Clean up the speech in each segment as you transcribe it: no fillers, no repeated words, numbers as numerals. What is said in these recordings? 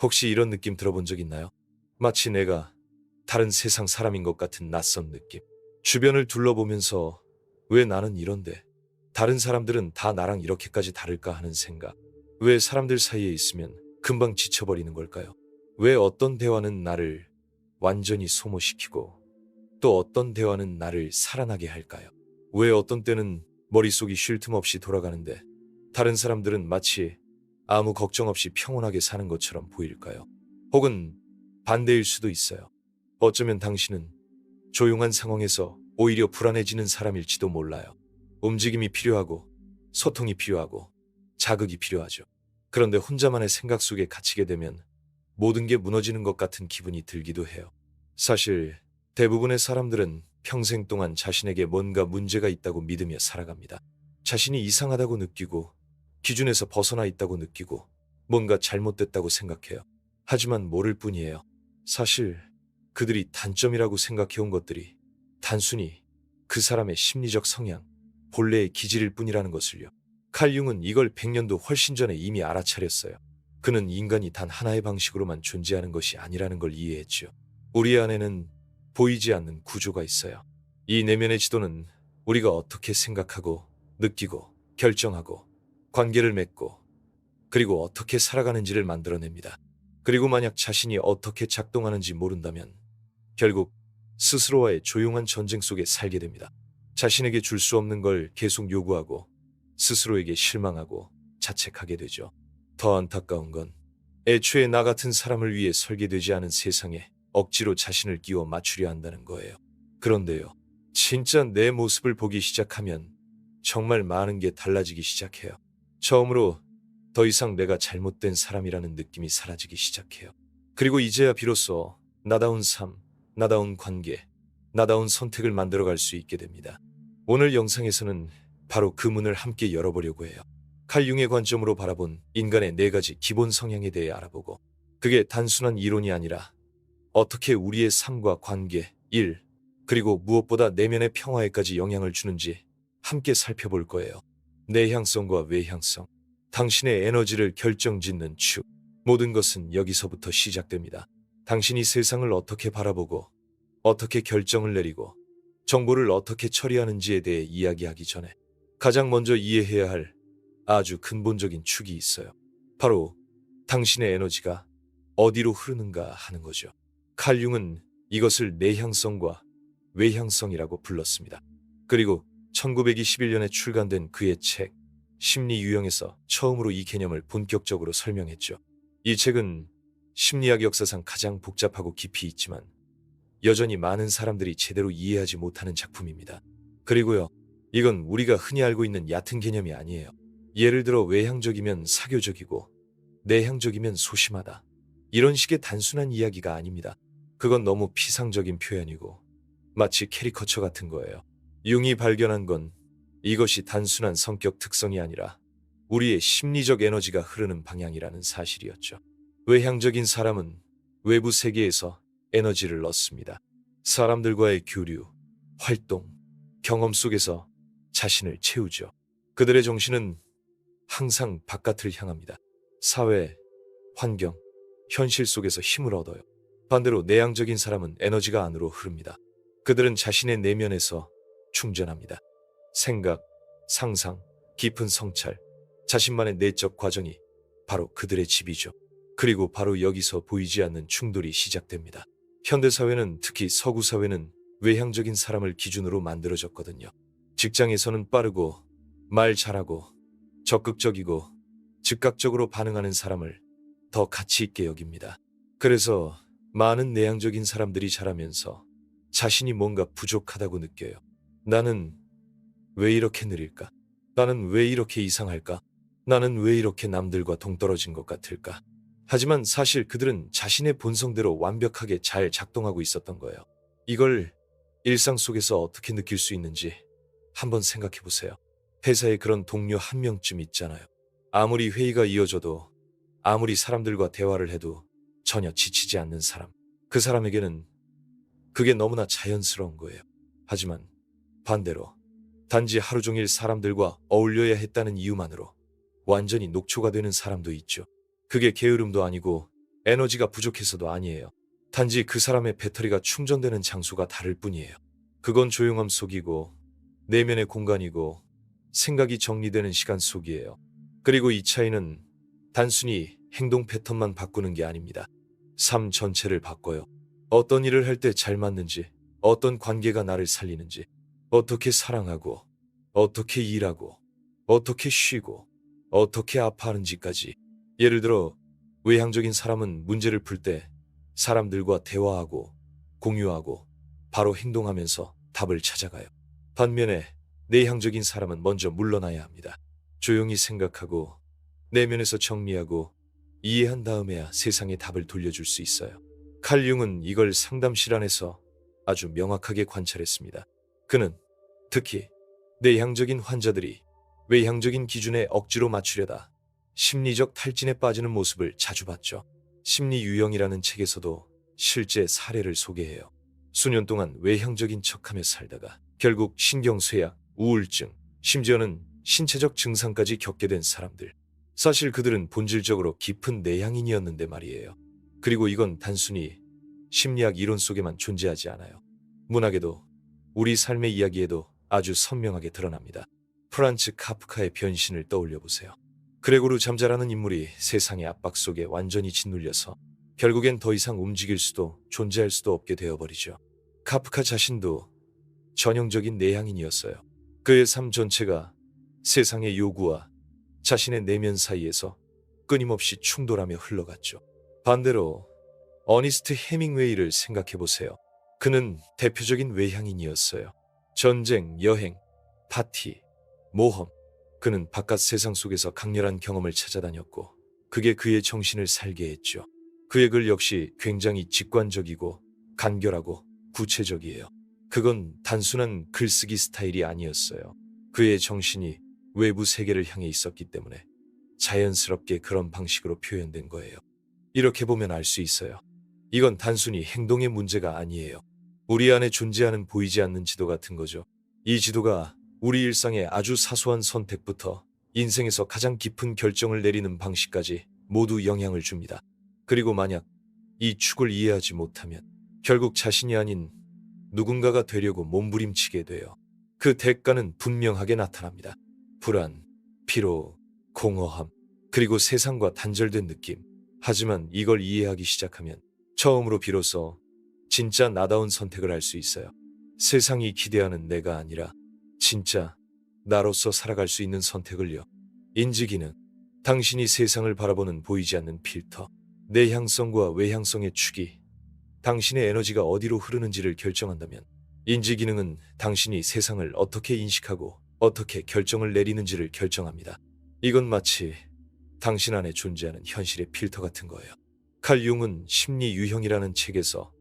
혹시 이런 느낌 들어본 적 있나요? 마치 내가 다른 세상 사람인 것 같은 낯선 느낌. 주변을 둘러보면서 왜 나는 이런데 다른 사람들은 다 나랑 이렇게까지 다를까 하는 생각. 왜 사람들 사이에 있으면 금방 지쳐버리는 걸까요? 왜 어떤 대화는 나를 완전히 소모시키고 또 어떤 대화는 나를 살아나게 할까요? 왜 어떤 때는 머릿속이 쉴 틈 없이 돌아가는데 다른 사람들은 마치 아무 걱정 없이 평온하게 사는 것처럼 보일까요? 혹은 반대일 수도 있어요. 어쩌면 당신은 조용한 상황에서 오히려 불안해지는 사람일지도 몰라요. 움직임이 필요하고 소통이 필요하고 자극이 필요하죠. 그런데 혼자만의 생각 속에 갇히게 되면 모든 게 무너지는 것 같은 기분이 들기도 해요. 사실 대부분의 사람들은 평생 동안 자신에게 뭔가 문제가 있다고 믿으며 살아갑니다. 자신이 이상하다고 느끼고 기준에서 벗어나 있다고 느끼고 뭔가 잘못됐다고 생각해요. 하지만 모를 뿐이에요. 사실 그들이 단점이라고 생각해온 것들이 단순히 그 사람의 심리적 성향, 본래의 기질일 뿐이라는 것을요. 칼 융은 이걸 100년도 훨씬 전에 이미 알아차렸어요. 그는 인간이 단 하나의 방식으로만 존재하는 것이 아니라는 걸 이해했지요. 우리 안에는 보이지 않는 구조가 있어요. 이 내면의 지도는 우리가 어떻게 생각하고 느끼고 결정하고 관계를 맺고 그리고 어떻게 살아가는지를 만들어냅니다. 그리고 만약 자신이 어떻게 작동하는지 모른다면 결국 스스로와의 조용한 전쟁 속에 살게 됩니다. 자신에게 줄 수 없는 걸 계속 요구하고 스스로에게 실망하고 자책하게 되죠. 더 안타까운 건 애초에 나 같은 사람을 위해 설계되지 않은 세상에 억지로 자신을 끼워 맞추려 한다는 거예요. 그런데요, 진짜 내 모습을 보기 시작하면 정말 많은 게 달라지기 시작해요. 처음으로 더 이상 내가 잘못된 사람이라는 느낌이 사라지기 시작해요. 그리고 이제야 비로소 나다운 삶, 나다운 관계, 나다운 선택을 만들어갈 수 있게 됩니다. 오늘 영상에서는 바로 그 문을 함께 열어보려고 해요. 칼 융의 관점으로 바라본 인간의 4가지 기본 성향에 대해 알아보고 그게 단순한 이론이 아니라 어떻게 우리의 삶과 관계, 일, 그리고 무엇보다 내면의 평화에까지 영향을 주는지 함께 살펴볼 거예요. 내향성과 외향성, 당신의 에너지를 결정짓는 축. 모든 것은 여기서부터 시작됩니다. 당신이 세상을 어떻게 바라보고 어떻게 결정을 내리고 정보를 어떻게 처리하는지에 대해 이야기하기 전에 가장 먼저 이해해야 할 아주 근본적인 축이 있어요. 바로 당신의 에너지가 어디로 흐르는가 하는 거죠. 칼 융은 이것을 내향성과 외향성이라고 불렀습니다. 그리고 1921년에 출간된 그의 책 심리 유형에서 처음으로 이 개념을 본격적으로 설명했죠. 이 책은 심리학 역사상 가장 복잡하고 깊이 있지만 여전히 많은 사람들이 제대로 이해하지 못하는 작품입니다. 그리고요, 이건 우리가 흔히 알고 있는 얕은 개념이 아니에요. 예를 들어 외향적이면 사교적이고 내향적이면 소심하다. 이런 식의 단순한 이야기가 아닙니다. 그건 너무 피상적인 표현이고 마치 캐리커처 같은 거예요. 융이 발견한 건 이것이 단순한 성격 특성이 아니라 우리의 심리적 에너지가 흐르는 방향이라는 사실이었죠. 외향적인 사람은 외부 세계에서 에너지를 얻습니다. 사람들과의 교류, 활동, 경험 속에서 자신을 채우죠. 그들의 정신은 항상 바깥을 향합니다. 사회, 환경, 현실 속에서 힘을 얻어요. 반대로 내향적인 사람은 에너지가 안으로 흐릅니다. 그들은 자신의 내면에서 충전합니다. 생각, 상상, 깊은 성찰, 자신만의 내적 과정이 바로 그들의 집이죠. 그리고 바로 여기서 보이지 않는 충돌이 시작됩니다. 현대사회는 특히 서구사회는 외향적인 사람을 기준으로 만들어졌거든요. 직장에서는 빠르고 말 잘하고 적극적이고 즉각적으로 반응하는 사람을 더 가치 있게 여깁니다. 그래서 많은 내향적인 사람들이 자라면서 자신이 뭔가 부족하다고 느껴요. 나는 왜 이렇게 느릴까? 나는 왜 이렇게 이상할까? 나는 왜 이렇게 남들과 동떨어진 것 같을까? 하지만 사실 그들은 자신의 본성대로 완벽하게 잘 작동하고 있었던 거예요. 이걸 일상 속에서 어떻게 느낄 수 있는지 한번 생각해 보세요. 회사에 그런 동료 한 명쯤 있잖아요. 아무리 회의가 이어져도 아무리 사람들과 대화를 해도 전혀 지치지 않는 사람. 그 사람에게는 그게 너무나 자연스러운 거예요. 하지만 반대로 단지 하루 종일 사람들과 어울려야 했다는 이유만으로 완전히 녹초가 되는 사람도 있죠. 그게 게으름도 아니고 에너지가 부족해서도 아니에요. 단지 그 사람의 배터리가 충전되는 장소가 다를 뿐이에요. 그건 조용함 속이고 내면의 공간이고 생각이 정리되는 시간 속이에요. 그리고 이 차이는 단순히 행동 패턴만 바꾸는 게 아닙니다. 삶 전체를 바꿔요. 어떤 일을 할 때 잘 맞는지, 어떤 관계가 나를 살리는지, 어떻게 사랑하고, 어떻게 일하고, 어떻게 쉬고, 어떻게 아파하는지까지. 예를 들어 외향적인 사람은 문제를 풀 때 사람들과 대화하고 공유하고 바로 행동하면서 답을 찾아가요. 반면에 내향적인 사람은 먼저 물러나야 합니다. 조용히 생각하고 내면에서 정리하고 이해한 다음에야 세상에 답을 돌려줄 수 있어요. 칼 융은 이걸 상담실 안에서 아주 명확하게 관찰했습니다. 그는 특히 내향적인 환자들이 외향적인 기준에 억지로 맞추려다 심리적 탈진에 빠지는 모습을 자주 봤죠. 심리 유형이라는 책에서도 실제 사례를 소개해요. 수년 동안 외향적인 척하며 살다가 결국 신경쇠약, 우울증, 심지어는 신체적 증상까지 겪게 된 사람들. 사실 그들은 본질적으로 깊은 내향인이었는데 말이에요. 그리고 이건 단순히 심리학 이론 속에만 존재하지 않아요. 문학에도 우리 삶의 이야기에도 아주 선명하게 드러납니다. 프란츠 카프카의 변신을 떠올려 보세요. 그레고르 잠자라는 인물이 세상의 압박 속에 완전히 짓눌려서 결국엔 더 이상 움직일 수도 존재할 수도 없게 되어버리죠. 카프카 자신도 전형적인 내향인이었어요. 그의 삶 전체가 세상의 요구와 자신의 내면 사이에서 끊임없이 충돌하며 흘러갔죠. 반대로 어니스트 헤밍웨이를 생각해 보세요. 그는 대표적인 외향인이었어요. 전쟁, 여행, 파티, 모험. 그는 바깥 세상 속에서 강렬한 경험을 찾아다녔고 그게 그의 정신을 살게 했죠. 그의 글 역시 굉장히 직관적이고 간결하고 구체적이에요. 그건 단순한 글쓰기 스타일이 아니었어요. 그의 정신이 외부 세계를 향해 있었기 때문에 자연스럽게 그런 방식으로 표현된 거예요. 이렇게 보면 알 수 있어요. 이건 단순히 행동의 문제가 아니에요. 우리 안에 존재하는 보이지 않는 지도 같은 거죠. 이 지도가 우리 일상의 아주 사소한 선택부터 인생에서 가장 깊은 결정을 내리는 방식까지 모두 영향을 줍니다. 그리고 만약 이 축을 이해하지 못하면 결국 자신이 아닌 누군가가 되려고 몸부림치게 돼요. 그 대가는 분명하게 나타납니다. 불안, 피로, 공허함, 그리고 세상과 단절된 느낌. 하지만 이걸 이해하기 시작하면 처음으로 비로소 진짜 나다운 선택을 할 수 있어요. 세상이 기대하는 내가 아니라 진짜 나로서 살아갈 수 있는 선택을요. 인지기능, 당신이 세상을 바라보는 보이지 않는 필터, 내향성과 외향성의 축이 당신의 에너지가 어디로 흐르는지를 결정한다면 인지기능은 당신이 세상을 어떻게 인식하고 어떻게 결정을 내리는지를 결정합니다. 이건 마치 당신 안에 존재하는 현실의 필터 같은 거예요. 칼 융은 심리 유형이라는 책에서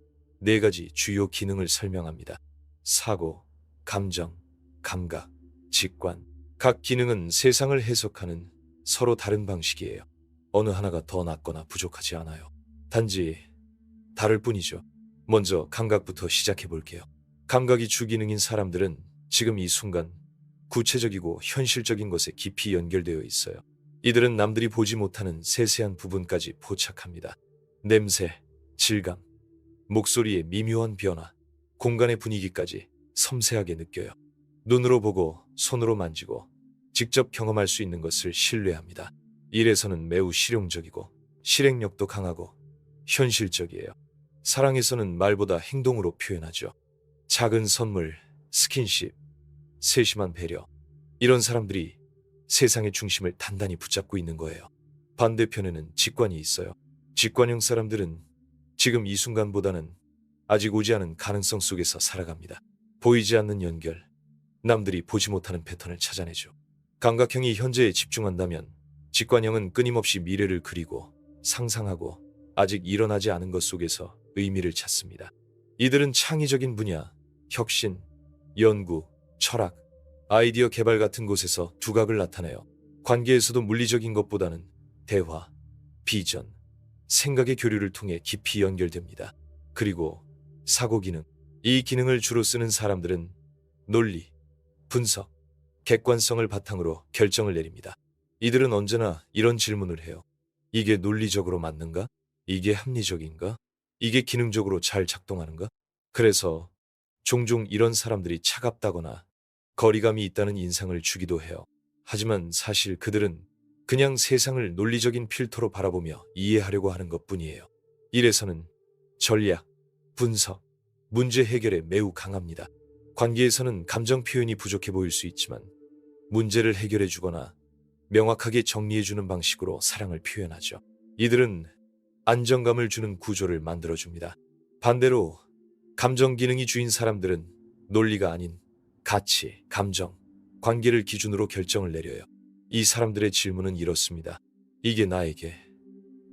4가지 주요 기능을 설명합니다. 사고, 감정, 감각, 직관. 각 기능은 세상을 해석하는 서로 다른 방식이에요. 어느 하나가 더 낫거나 부족하지 않아요. 단지 다를 뿐이죠. 먼저 감각부터 시작해 볼게요. 감각이 주기능인 사람들은 지금 이 순간 구체적이고 현실적인 것에 깊이 연결되어 있어요. 이들은 남들이 보지 못하는 세세한 부분까지 포착합니다. 냄새, 질감, 목소리의 미묘한 변화, 공간의 분위기까지 섬세하게 느껴요. 눈으로 보고 손으로 만지고 직접 경험할 수 있는 것을 신뢰합니다. 일에서는 매우 실용적이고 실행력도 강하고 현실적이에요. 사랑에서는 말보다 행동으로 표현하죠. 작은 선물, 스킨십, 세심한 배려. 이런 사람들이 세상의 중심을 단단히 붙잡고 있는 거예요. 반대편에는 직관이 있어요. 직관형 사람들은 지금 이 순간보다는 아직 오지 않은 가능성 속에서 살아갑니다. 보이지 않는 연결, 남들이 보지 못하는 패턴을 찾아내죠. 감각형이 현재에 집중한다면 직관형은 끊임없이 미래를 그리고 상상하고 아직 일어나지 않은 것 속에서 의미를 찾습니다. 이들은 창의적인 분야, 혁신, 연구, 철학, 아이디어 개발 같은 곳에서 두각을 나타내요. 관계에서도 물리적인 것보다는 대화, 비전, 생각의 교류를 통해 깊이 연결됩니다. 그리고 사고 기능. 이 기능을 주로 쓰는 사람들은 논리, 분석, 객관성을 바탕으로 결정을 내립니다. 이들은 언제나 이런 질문을 해요. 이게 논리적으로 맞는가? 이게 합리적인가? 이게 기능적으로 잘 작동하는가? 그래서 종종 이런 사람들이 차갑다거나 거리감이 있다는 인상을 주기도 해요. 하지만 사실 그들은 그냥 세상을 논리적인 필터로 바라보며 이해하려고 하는 것뿐이에요. 일에서는 전략, 분석, 문제 해결에 매우 강합니다. 관계에서는 감정 표현이 부족해 보일 수 있지만 문제를 해결해 주거나 명확하게 정리해 주는 방식으로 사랑을 표현하죠. 이들은 안정감을 주는 구조를 만들어 줍니다. 반대로 감정 기능이 주인 사람들은 논리가 아닌 가치, 감정, 관계를 기준으로 결정을 내려요. 이 사람들의 질문은 이렇습니다. 이게 나에게,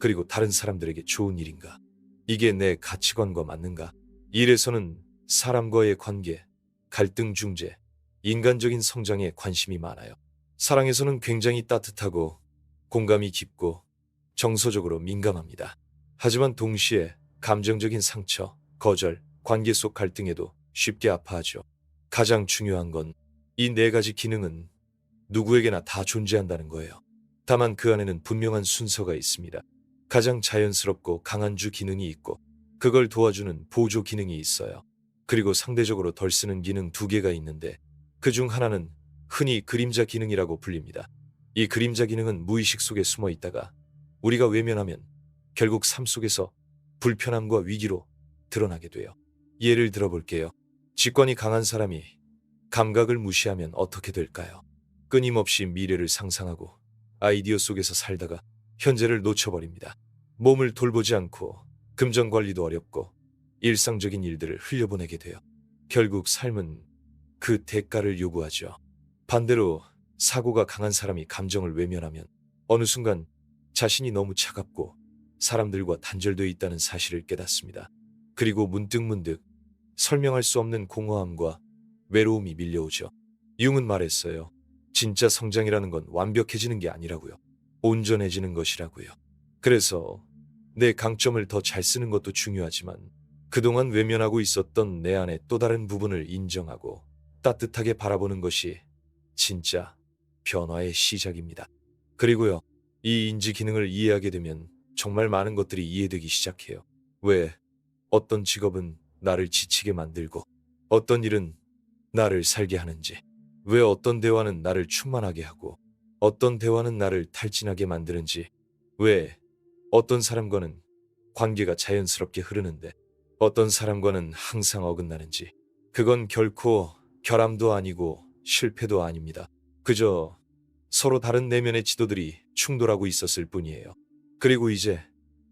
그리고 다른 사람들에게 좋은 일인가? 이게 내 가치관과 맞는가? 일에서는 사람과의 관계, 갈등 중재, 인간적인 성장에 관심이 많아요. 사랑에서는 굉장히 따뜻하고 공감이 깊고 정서적으로 민감합니다. 하지만 동시에 감정적인 상처, 거절, 관계 속 갈등에도 쉽게 아파하죠. 가장 중요한 건 이 네 가지 기능은 누구에게나 다 존재한다는 거예요. 다만 그 안에는 분명한 순서가 있습니다. 가장 자연스럽고 강한 주 기능이 있고 그걸 도와주는 보조 기능이 있어요. 그리고 상대적으로 덜 쓰는 기능 두 개가 있는데 그중 하나는 흔히 그림자 기능이라고 불립니다. 이 그림자 기능은 무의식 속에 숨어 있다가 우리가 외면하면 결국 삶 속에서 불편함과 위기로 드러나게 돼요. 예를 들어볼게요. 직관이 강한 사람이 감각을 무시하면 어떻게 될까요? 끊임없이 미래를 상상하고 아이디어 속에서 살다가 현재를 놓쳐버립니다. 몸을 돌보지 않고 금전 관리도 어렵고 일상적인 일들을 흘려보내게 돼요. 결국 삶은 그 대가를 요구하죠. 반대로 사고가 강한 사람이 감정을 외면하면 어느 순간 자신이 너무 차갑고 사람들과 단절되어 있다는 사실을 깨닫습니다. 그리고 문득문득 설명할 수 없는 공허함과 외로움이 밀려오죠. 융은 말했어요. 진짜 성장이라는 건 완벽해지는 게 아니라고요. 온전해지는 것이라고요. 그래서 내 강점을 더 잘 쓰는 것도 중요하지만 그동안 외면하고 있었던 내 안의 또 다른 부분을 인정하고 따뜻하게 바라보는 것이 진짜 변화의 시작입니다. 그리고요, 이 인지 기능을 이해하게 되면 정말 많은 것들이 이해되기 시작해요. 왜 어떤 직업은 나를 지치게 만들고 어떤 일은 나를 살게 하는지, 왜 어떤 대화는 나를 충만하게 하고 어떤 대화는 나를 탈진하게 만드는지, 왜 어떤 사람과는 관계가 자연스럽게 흐르는데 어떤 사람과는 항상 어긋나는지, 그건 결코 결함도 아니고 실패도 아닙니다. 그저 서로 다른 내면의 지도들이 충돌하고 있었을 뿐이에요. 그리고 이제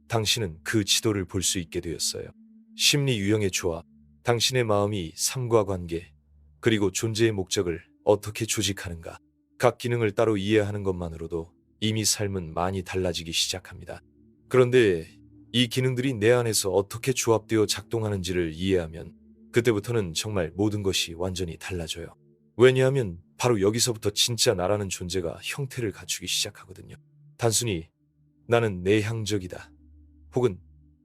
당신은 그 지도를 볼 수 있게 되었어요. 심리 유형의 조합, 당신의 마음이 삶과 관계, 그리고 존재의 목적을 어떻게 조직하는가. 각 기능을 따로 이해하는 것만으로도 이미 삶은 많이 달라지기 시작합니다. 그런데 이 기능들이 내 안에서 어떻게 조합되어 작동하는지를 이해하면 그때부터는 정말 모든 것이 완전히 달라져요. 왜냐하면 바로 여기서부터 진짜 나라는 존재가 형태를 갖추기 시작하거든요. 단순히 나는 내향적이다 혹은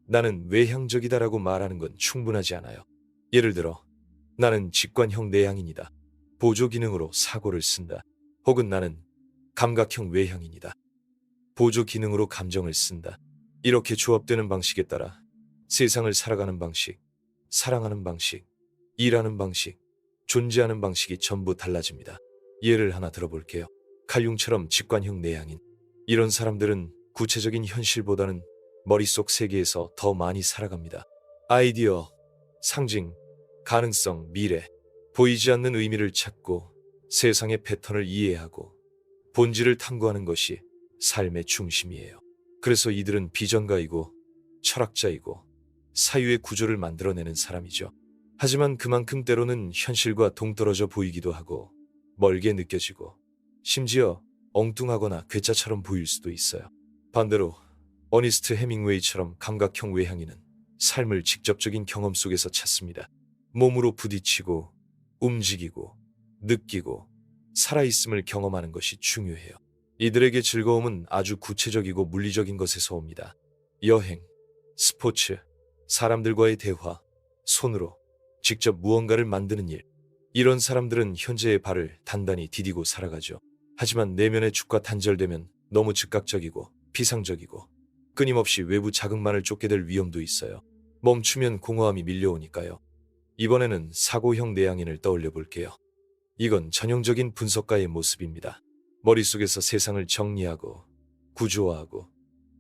나는 외향적이다라고 말하는 건 충분하지 않아요. 예를 들어 나는 직관형 내향인이다. 보조 기능으로 사고를 쓴다. 혹은 나는 감각형 외향인이다. 보조 기능으로 감정을 쓴다. 이렇게 조합되는 방식에 따라 세상을 살아가는 방식, 사랑하는 방식, 일하는 방식, 존재하는 방식이 전부 달라집니다. 예를 하나 들어볼게요. 칼융처럼 직관형 내향인. 이런 사람들은 구체적인 현실보다는 머릿속 세계에서 더 많이 살아갑니다. 아이디어, 상징, 가능성, 미래, 보이지 않는 의미를 찾고 세상의 패턴을 이해하고 본질을 탐구하는 것이 삶의 중심이에요. 그래서 이들은 비전가이고 철학자이고 사유의 구조를 만들어내는 사람이죠. 하지만 그만큼 때로는 현실과 동떨어져 보이기도 하고 멀게 느껴지고 심지어 엉뚱하거나 괴짜처럼 보일 수도 있어요. 반대로 어니스트 해밍웨이처럼 감각형 외향인은 삶을 직접적인 경험 속에서 찾습니다. 몸으로 부딪히고 움직이고 느끼고 살아있음을 경험하는 것이 중요해요. 이들에게 즐거움은 아주 구체적이고 물리적인 것에서 옵니다. 여행, 스포츠, 사람들과의 대화, 손으로 직접 무언가를 만드는 일. 이런 사람들은 현재의 발을 단단히 디디고 살아가죠. 하지만 내면의 축과 단절되면 너무 즉각적이고 비상적이고 끊임없이 외부 자극만을 쫓게 될 위험도 있어요. 멈추면 공허함이 밀려오니까요. 이번에는 사고형 내향인을 떠올려 볼게요. 이건 전형적인 분석가의 모습입니다. 머릿속에서 세상을 정리하고 구조화하고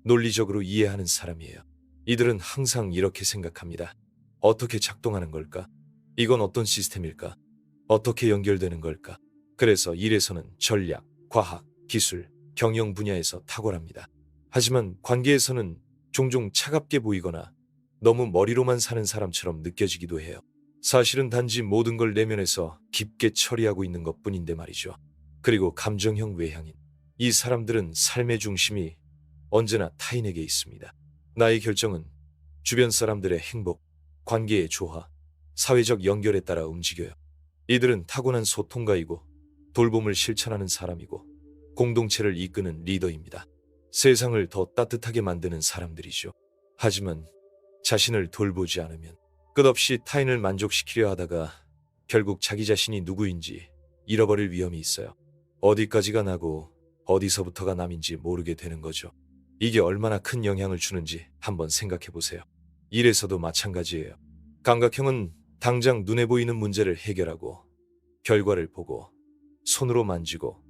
논리적으로 이해하는 사람이에요. 이들은 항상 이렇게 생각합니다. 어떻게 작동하는 걸까? 이건 어떤 시스템일까? 어떻게 연결되는 걸까? 그래서 일에서는 전략, 과학, 기술, 경영 분야에서 탁월합니다. 하지만 관계에서는 종종 차갑게 보이거나 너무 머리로만 사는 사람처럼 느껴지기도 해요. 사실은 단지 모든 걸 내면에서 깊게 처리하고 있는 것뿐인데 말이죠. 그리고 감정형 외향인. 이 사람들은 삶의 중심이 언제나 타인에게 있습니다. 나의 결정은 주변 사람들의 행복, 관계의 조화, 사회적 연결에 따라 움직여요. 이들은 타고난 소통가이고 돌봄을 실천하는 사람이고 공동체를 이끄는 리더입니다. 세상을 더 따뜻하게 만드는 사람들이죠. 하지만 자신을 돌보지 않으면 끝없이 타인을 만족시키려 하다가 결국 자기 자신이 누구인지 잃어버릴 위험이 있어요. 어디까지가 나고 어디서부터가 남인지 모르게 되는 거죠. 이게 얼마나 큰 영향을 주는지 한번 생각해 보세요. 일에서도 마찬가지예요. 감각형은 당장 눈에 보이는 문제를 해결하고 결과를 보고 손으로 만지고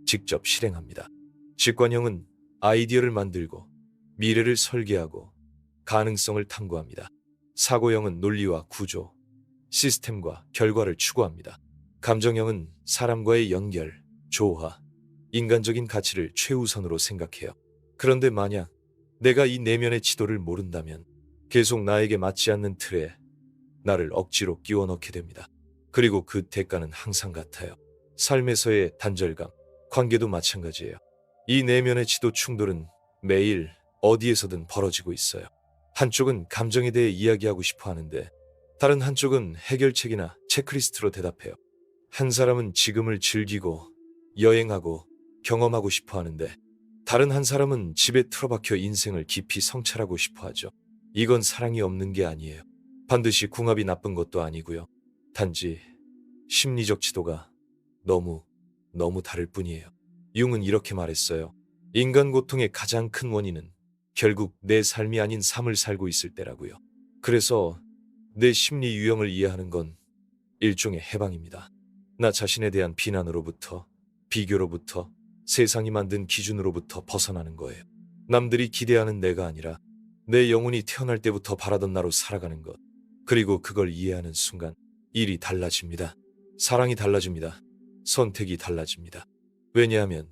직접 실행합니다. 직관형은 아이디어를 만들고 미래를 설계하고 가능성을 탐구합니다. 사고형은 논리와 구조, 시스템과 결과를 추구합니다. 감정형은 사람과의 연결, 조화, 인간적인 가치를 최우선으로 생각해요. 그런데 만약 내가 이 내면의 지도를 모른다면 계속 나에게 맞지 않는 틀에 나를 억지로 끼워 넣게 됩니다. 그리고 그 대가는 항상 같아요. 삶에서의 단절감, 관계도 마찬가지예요. 이 내면의 지도 충돌은 매일 어디에서든 벌어지고 있어요. 한쪽은 감정에 대해 이야기하고 싶어 하는데 다른 한쪽은 해결책이나 체크리스트로 대답해요. 한 사람은 지금을 즐기고 여행하고 경험하고 싶어 하는데 다른 한 사람은 집에 틀어박혀 인생을 깊이 성찰하고 싶어 하죠. 이건 사랑이 없는 게 아니에요. 반드시 궁합이 나쁜 것도 아니고요. 단지 심리적 지도가 너무 다를 뿐이에요. 융은 이렇게 말했어요. 인간 고통의 가장 큰 원인은 결국 내 삶이 아닌 삶을 살고 있을 때라고요. 그래서 내 심리 유형을 이해하는 건 일종의 해방입니다. 나 자신에 대한 비난으로부터, 비교로부터, 세상이 만든 기준으로부터 벗어나는 거예요. 남들이 기대하는 내가 아니라 내 영혼이 태어날 때부터 바라던 나로 살아가는 것. 그리고 그걸 이해하는 순간 일이 달라집니다. 사랑이 달라집니다. 선택이 달라집니다. 왜냐하면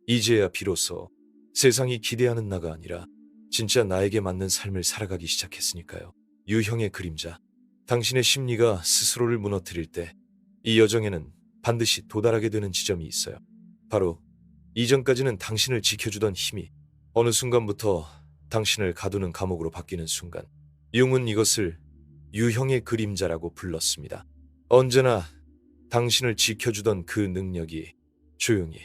이제야 비로소 세상이 기대하는 나가 아니라 진짜 나에게 맞는 삶을 살아가기 시작했으니까요. 유형의 그림자. 당신의 심리가 스스로를 무너뜨릴 때 이 여정에는 반드시 도달하게 되는 지점이 있어요. 바로 이전까지는 당신을 지켜주던 힘이 어느 순간부터 당신을 가두는 감옥으로 바뀌는 순간, 융은 이것을 유형의 그림자라고 불렀습니다. 언제나 당신을 지켜주던 그 능력이 조용히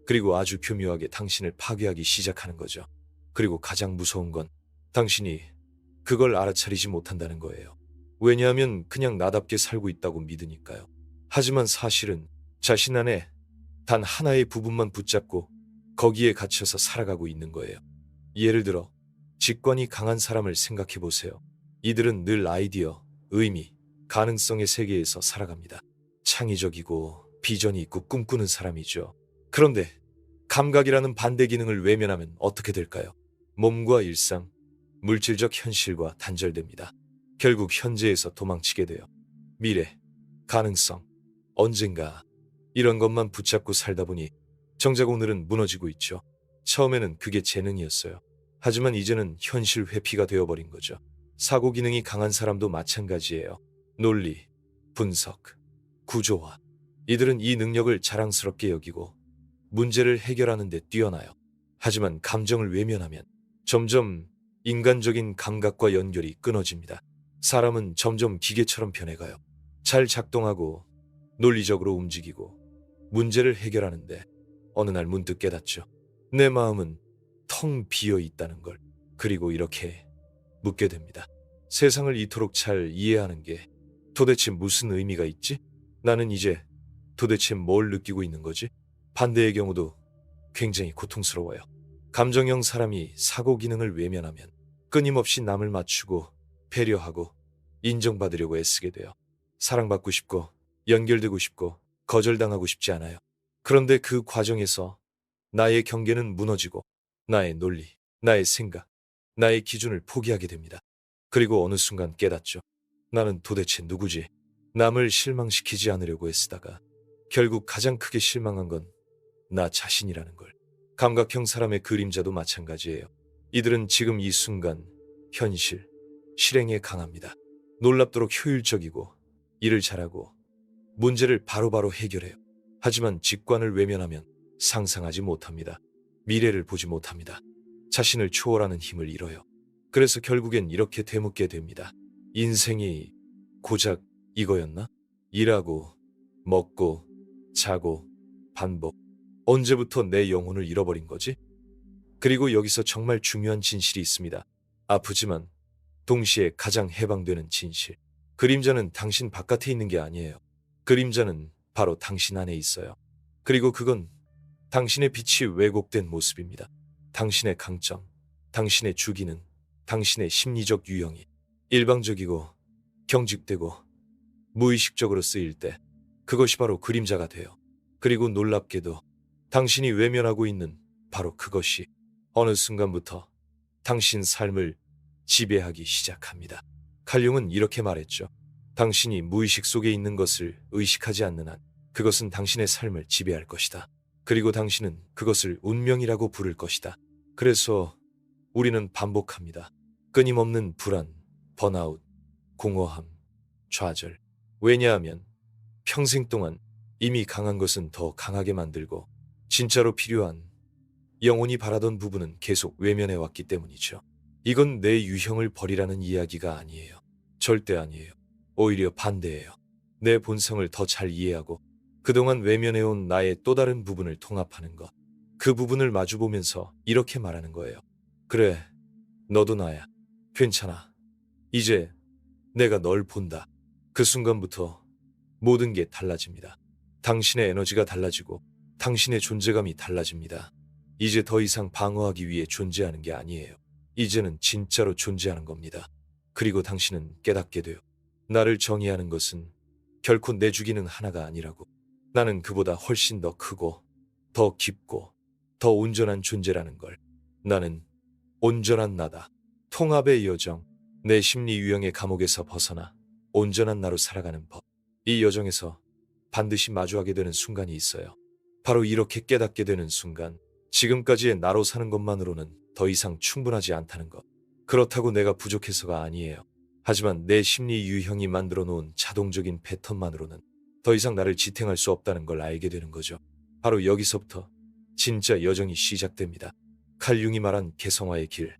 그리고 아주 교묘하게 당신을 파괴하기 시작하는 거죠. 그리고 가장 무서운 건 당신이 그걸 알아차리지 못한다는 거예요. 왜냐하면 그냥 나답게 살고 있다고 믿으니까요. 하지만 사실은 자신 안에 단 하나의 부분만 붙잡고 거기에 갇혀서 살아가고 있는 거예요. 예를 들어 직관이 강한 사람을 생각해 보세요. 이들은 늘 아이디어, 의미, 가능성의 세계에서 살아갑니다. 창의적이고 비전이 있고 꿈꾸는 사람이죠. 그런데 감각이라는 반대 기능을 외면하면 어떻게 될까요? 몸과 일상, 물질적 현실과 단절됩니다. 결국 현재에서 도망치게 돼요. 미래, 가능성, 언젠가 이런 것만 붙잡고 살다 보니 정작 오늘은 무너지고 있죠. 처음에는 그게 재능이었어요. 하지만 이제는 현실 회피가 되어버린 거죠. 사고 기능이 강한 사람도 마찬가지예요. 논리, 분석, 구조화. 이들은 이 능력을 자랑스럽게 여기고 문제를 해결하는 데 뛰어나요. 하지만 감정을 외면하면 점점 인간적인 감각과 연결이 끊어집니다. 사람은 점점 기계처럼 변해가요. 잘 작동하고 논리적으로 움직이고 문제를 해결하는데 어느 날 문득 깨닫죠. 내 마음은 텅 비어 있다는 걸. 그리고 이렇게 묻게 됩니다. 세상을 이토록 잘 이해하는 게 도대체 무슨 의미가 있지? 나는 이제 도대체 뭘 느끼고 있는 거지? 반대의 경우도 굉장히 고통스러워요. 감정형 사람이 사고 기능을 외면하면 끊임없이 남을 맞추고 배려하고 인정받으려고 애쓰게 돼요. 사랑받고 싶고 연결되고 싶고 거절당하고 싶지 않아요. 그런데 그 과정에서 나의 경계는 무너지고 나의 논리, 나의 생각, 나의 기준을 포기하게 됩니다. 그리고 어느 순간 깨닫죠. 나는 도대체 누구지? 남을 실망시키지 않으려고 애쓰다가 결국 가장 크게 실망한 건 나 자신이라는 걸. 감각형 사람의 그림자도 마찬가지예요. 이들은 지금 이 순간, 현실, 실행에 강합니다. 놀랍도록 효율적이고 일을 잘하고 문제를 바로바로 해결해요. 하지만 직관을 외면하면 상상하지 못합니다. 미래를 보지 못합니다. 자신을 초월하는 힘을 잃어요. 그래서 결국엔 이렇게 되묻게 됩니다. 인생이 고작 이거였나? 일하고, 먹고, 자고, 반복. 언제부터 내 영혼을 잃어버린 거지? 그리고 여기서 정말 중요한 진실이 있습니다. 아프지만 동시에 가장 해방되는 진실. 그림자는 당신 바깥에 있는 게 아니에요. 그림자는 바로 당신 안에 있어요. 그리고 그건 당신의 빛이 왜곡된 모습입니다. 당신의 강점, 당신의 주기능, 당신의 심리적 유형이 일방적이고 경직되고 무의식적으로 쓰일 때 그것이 바로 그림자가 돼요. 그리고 놀랍게도 당신이 외면하고 있는 바로 그것이 어느 순간부터 당신 삶을 지배하기 시작합니다. 칼융은 이렇게 말했죠. 당신이 무의식 속에 있는 것을 의식하지 않는 한 그것은 당신의 삶을 지배할 것이다. 그리고 당신은 그것을 운명이라고 부를 것이다. 그래서 우리는 반복합니다. 끊임없는 불안, 번아웃, 공허함, 좌절. 왜냐하면 평생 동안 이미 강한 것은 더 강하게 만들고 진짜로 필요한 영혼이 바라던 부분은 계속 외면해왔기 때문이죠. 이건 내 유형을 버리라는 이야기가 아니에요. 절대 아니에요. 오히려 반대예요. 내 본성을 더 잘 이해하고 그동안 외면해온 나의 또 다른 부분을 통합하는 것. 그 부분을 마주보면서 이렇게 말하는 거예요. 그래, 너도 나야. 괜찮아. 이제 내가 널 본다. 그 순간부터 모든 게 달라집니다. 당신의 에너지가 달라지고 당신의 존재감이 달라집니다. 이제 더 이상 방어하기 위해 존재하는 게 아니에요. 이제는 진짜로 존재하는 겁니다. 그리고 당신은 깨닫게 돼요. 나를 정의하는 것은 결코 내 주기능 하나가 아니라고. 나는 그보다 훨씬 더 크고 더 깊고 더 온전한 존재라는 걸. 나는 온전한 나다. 통합의 여정. 내 심리 유형의 감옥에서 벗어나 온전한 나로 살아가는 법. 이 여정에서 반드시 마주하게 되는 순간이 있어요. 바로 이렇게 깨닫게 되는 순간, 지금까지의 나로 사는 것만으로는 더 이상 충분하지 않다는 것. 그렇다고 내가 부족해서가 아니에요. 하지만 내 심리 유형이 만들어 놓은 자동적인 패턴만으로는 더 이상 나를 지탱할 수 없다는 걸 알게 되는 거죠. 바로 여기서부터 진짜 여정이 시작됩니다. 칼 융이 말한 개성화의 길,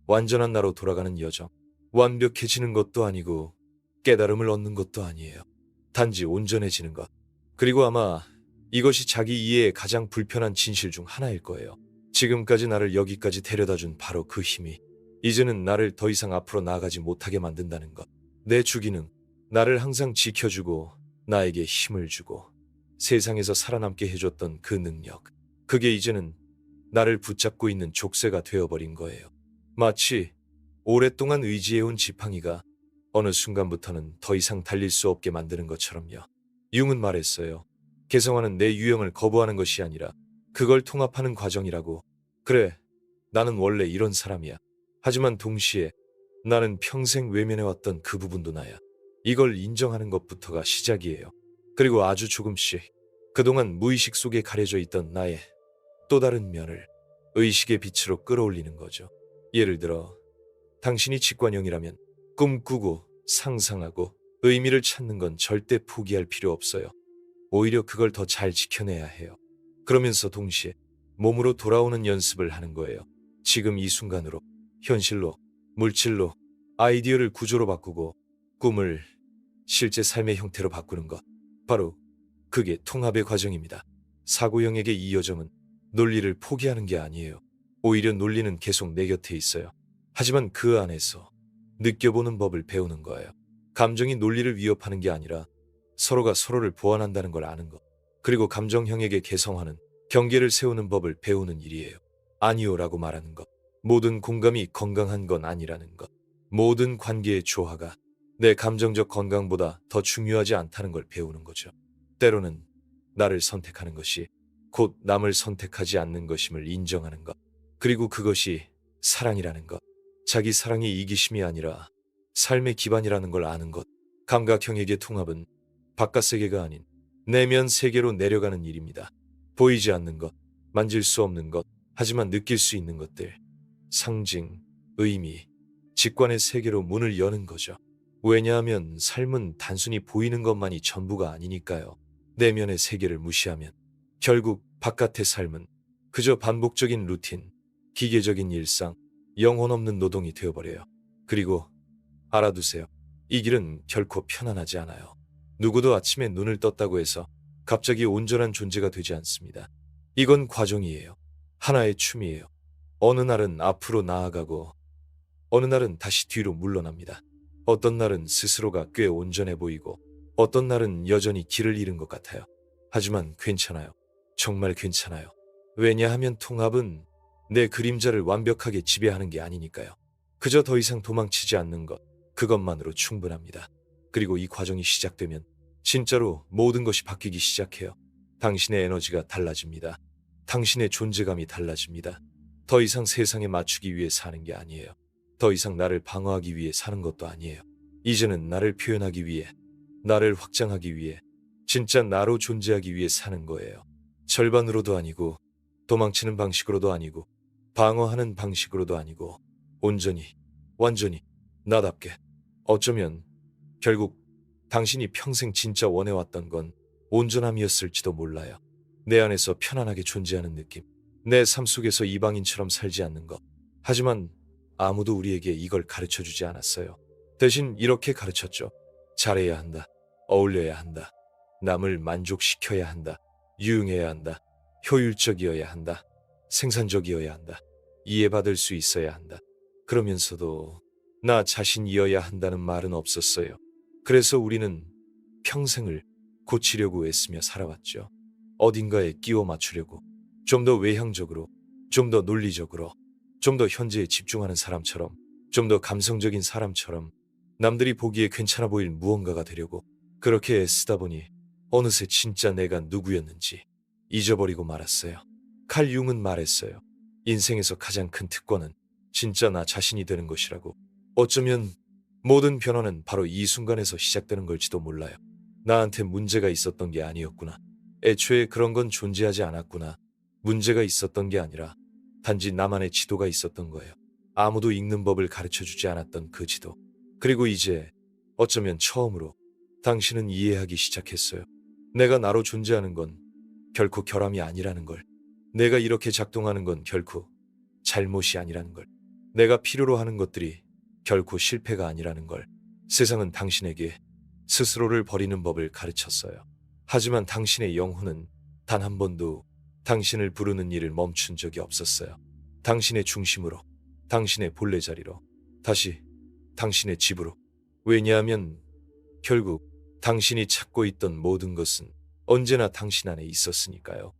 완전한 나로 돌아가는 여정. 완벽해지는 것도 아니고 깨달음을 얻는 것도 아니에요. 단지 온전해지는 것. 그리고 아마 이것이 자기 이해에 가장 불편한 진실 중 하나일 거예요. 지금까지 나를 여기까지 데려다준 바로 그 힘이 이제는 나를 더 이상 앞으로 나아가지 못하게 만든다는 것. 내 주기능, 나를 항상 지켜주고 나에게 힘을 주고 세상에서 살아남게 해줬던 그 능력. 그게 이제는 나를 붙잡고 있는 족쇄가 되어버린 거예요. 마치 오랫동안 의지해온 지팡이가 어느 순간부터는 더 이상 달릴 수 없게 만드는 것처럼요. 융은 말했어요. 개성화는 내 유형을 거부하는 것이 아니라 그걸 통합하는 과정이라고. 그래, 나는 원래 이런 사람이야. 하지만 동시에 나는 평생 외면해왔던 그 부분도 나야. 이걸 인정하는 것부터가 시작이에요. 그리고 아주 조금씩 그동안 무의식 속에 가려져 있던 나의 또 다른 면을 의식의 빛으로 끌어올리는 거죠. 예를 들어 당신이 직관형이라면 꿈꾸고 상상하고 의미를 찾는 건 절대 포기할 필요 없어요. 오히려 그걸 더 잘 지켜내야 해요. 그러면서 동시에 몸으로 돌아오는 연습을 하는 거예요. 지금 이 순간으로, 현실로, 물질로, 아이디어를 구조로 바꾸고 꿈을 실제 삶의 형태로 바꾸는 것. 바로 그게 통합의 과정입니다. 사고형에게 이 여정은 논리를 포기하는 게 아니에요. 오히려 논리는 계속 내 곁에 있어요. 하지만 그 안에서 느껴보는 법을 배우는 거예요. 감정이 논리를 위협하는 게 아니라 서로가 서로를 보완한다는 걸 아는 것. 그리고 감정형에게 개성화는 경계를 세우는 법을 배우는 일이에요. 아니오라고 말하는 것. 모든 공감이 건강한 건 아니라는 것. 모든 관계의 조화가 내 감정적 건강보다 더 중요하지 않다는 걸 배우는 거죠. 때로는 나를 선택하는 것이 곧 남을 선택하지 않는 것임을 인정하는 것. 그리고 그것이 사랑이라는 것. 자기 사랑이 이기심이 아니라 삶의 기반이라는 걸 아는 것. 감각형에게 통합은 바깥 세계가 아닌 내면 세계로 내려가는 일입니다. 보이지 않는 것, 만질 수 없는 것, 하지만 느낄 수 있는 것들. 상징, 의미, 직관의 세계로 문을 여는 거죠. 왜냐하면 삶은 단순히 보이는 것만이 전부가 아니니까요. 내면의 세계를 무시하면 결국 바깥의 삶은 그저 반복적인 루틴, 기계적인 일상, 영혼 없는 노동이 되어버려요. 그리고 알아두세요. 이 길은 결코 편안하지 않아요. 누구도 아침에 눈을 떴다고 해서 갑자기 온전한 존재가 되지 않습니다. 이건 과정이에요. 하나의 춤이에요. 어느 날은 앞으로 나아가고 어느 날은 다시 뒤로 물러납니다. 어떤 날은 스스로가 꽤 온전해 보이고 어떤 날은 여전히 길을 잃은 것 같아요. 하지만 괜찮아요. 정말 괜찮아요. 왜냐하면 통합은 내 그림자를 완벽하게 지배하는 게 아니니까요. 그저 더 이상 도망치지 않는 것, 그것만으로 충분합니다. 그리고 이 과정이 시작되면 진짜로 모든 것이 바뀌기 시작해요. 당신의 에너지가 달라집니다. 당신의 존재감이 달라집니다. 더 이상 세상에 맞추기 위해 사는 게 아니에요. 더 이상 나를 방어하기 위해 사는 것도 아니에요. 이제는 나를 표현하기 위해, 나를 확장하기 위해, 진짜 나로 존재하기 위해 사는 거예요. 절반으로도 아니고, 도망치는 방식으로도 아니고, 방어하는 방식으로도 아니고, 온전히, 완전히, 나답게. 어쩌면 결국 당신이 평생 진짜 원해왔던 건 온전함이었을지도 몰라요. 내 안에서 편안하게 존재하는 느낌. 내 삶 속에서 이방인처럼 살지 않는 것. 하지만 아무도 우리에게 이걸 가르쳐주지 않았어요. 대신 이렇게 가르쳤죠. 잘해야 한다. 어울려야 한다. 남을 만족시켜야 한다. 유용해야 한다. 효율적이어야 한다. 생산적이어야 한다. 이해받을 수 있어야 한다. 그러면서도 나 자신이어야 한다는 말은 없었어요. 그래서 우리는 평생을 고치려고 애쓰며 살아왔죠. 어딘가에 끼워 맞추려고. 좀 더 외향적으로, 좀 더 논리적으로, 좀 더 현재에 집중하는 사람처럼, 좀 더 감성적인 사람처럼 남들이 보기에 괜찮아 보일 무언가가 되려고 그렇게 애쓰다 보니 어느새 진짜 내가 누구였는지 잊어버리고 말았어요. 칼 융은 말했어요. 인생에서 가장 큰 특권은 진짜 나 자신이 되는 것이라고. 어쩌면 모든 변화는 바로 이 순간에서 시작되는 걸지도 몰라요. 나한테 문제가 있었던 게 아니었구나. 애초에 그런 건 존재하지 않았구나. 문제가 있었던 게 아니라 단지 나만의 지도가 있었던 거예요. 아무도 읽는 법을 가르쳐주지 않았던 그 지도. 그리고 이제 어쩌면 처음으로 당신은 이해하기 시작했어요. 내가 나로 존재하는 건 결코 결함이 아니라는 걸. 내가 이렇게 작동하는 건 결코 잘못이 아니라는 걸. 내가 필요로 하는 것들이 결코 실패가 아니라는 걸. 세상은 당신에게 스스로를 버리는 법을 가르쳤어요. 하지만 당신의 영혼은 단 한 번도 당신을 부르는 일을 멈춘 적이 없었어요. 당신의 중심으로, 당신의 본래 자리로, 다시 당신의 집으로. 왜냐하면 결국 당신이 찾고 있던 모든 것은 언제나 당신 안에 있었으니까요.